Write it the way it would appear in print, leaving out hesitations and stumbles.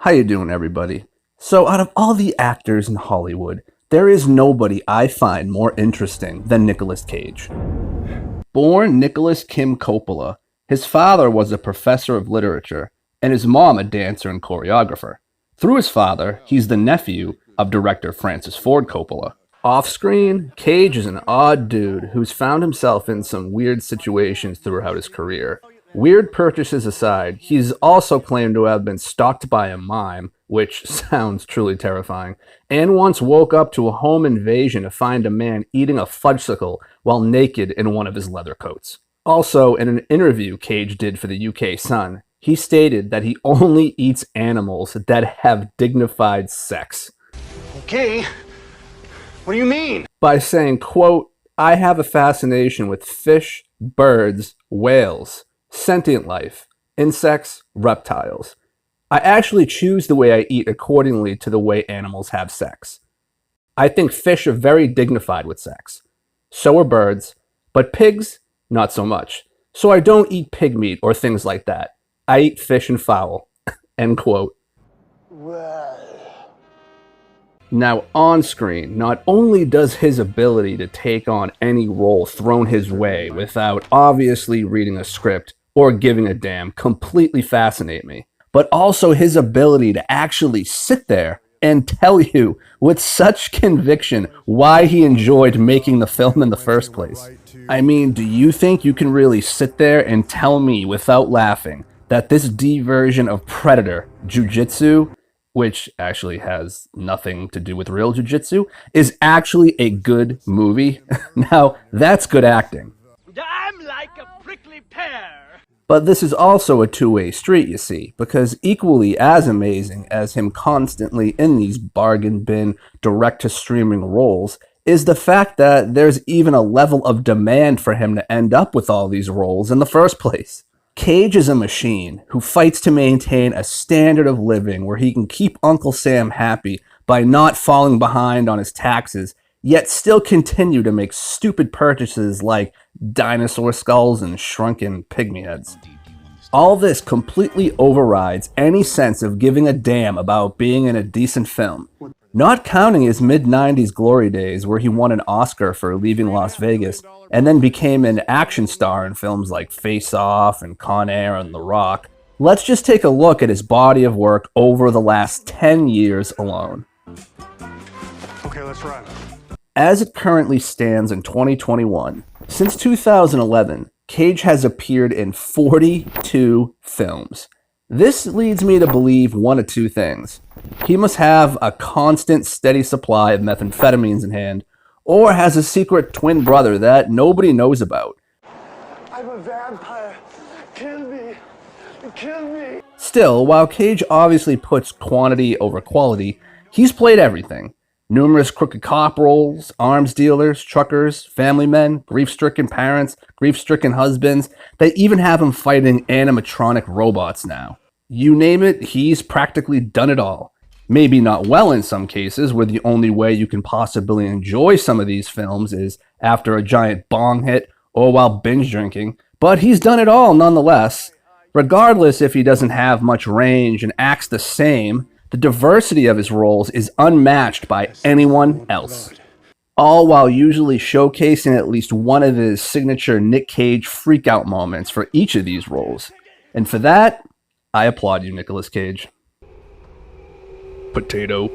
How you doing, everybody? So, out of all the actors in Hollywood, there is nobody I find more interesting than Nicolas Cage. Born Nicholas Kim Coppola, his father was a professor of literature, and his mom a dancer and choreographer. Through his father, he's the nephew of director Francis Ford Coppola. Off-screen, Cage is an odd dude who's found himself in some weird situations throughout his career. Weird purchases aside, he's also claimed to have been stalked by a mime, which sounds truly terrifying, and once woke up to a home invasion to find a man eating a fudgesicle while naked in one of his leather coats. Also, in an interview Cage did for the UK Sun, he stated that he only eats animals that have dignified sex. Okay, what do you mean? By saying, quote, "I have a fascination with fish, birds, whales, sentient life, insects, reptiles. I actually choose the way I eat accordingly to the way animals have sex. I think fish are very dignified with sex. So are birds, but pigs, not so much. So I don't eat pig meat or things like that. I eat fish and fowl." End quote. Now, on screen, not only does his ability to take on any role thrown his way without obviously reading a script or giving a damn completely fascinate me, but also his ability to actually sit there and tell you with such conviction why he enjoyed making the film in the first place. I mean, do you think you can really sit there and tell me without laughing that this D version of Predator, Jiu-Jitsu, which actually has nothing to do with real jiu-jitsu, is actually a good movie? Now, that's good acting. I'm like a prickly pear. But this is also a two-way street, you see, because equally as amazing as him constantly in these bargain bin, direct-to-streaming roles is the fact that there's even a level of demand for him to end up with all these roles in the first place. Cage is a machine who fights to maintain a standard of living where he can keep Uncle Sam happy by not falling behind on his taxes, yet still continue to make stupid purchases like dinosaur skulls and shrunken pygmy heads. All this completely overrides any sense of giving a damn about being in a decent film. Not counting his mid-90s glory days where he won an Oscar for Leaving Las Vegas and then became an action star in films like Face Off and Con Air and The Rock, let's just take a look at his body of work over the last 10 years alone. Okay, let's run. As it currently stands in 2021, since 2011, Cage has appeared in 42 films. This leads me to believe one of two things. He must have a constant, steady supply of methamphetamines in hand, or has a secret twin brother that nobody knows about. I'm a vampire. Kill me. Kill me. Still, while Cage obviously puts quantity over quality, he's played everything. Numerous crooked cop roles, arms dealers, truckers, family men, grief-stricken parents, grief-stricken husbands. They even have him fighting animatronic robots now. You name it, he's practically done it all. Maybe not well in some cases, where the only way you can possibly enjoy some of these films is after a giant bong hit or while binge drinking, but he's done it all nonetheless. Regardless if he doesn't have much range and acts the same, the diversity of his roles is unmatched by anyone else. All while usually showcasing at least one of his signature Nick Cage freakout moments for each of these roles. And for that, I applaud you, Nicolas Cage. Potato.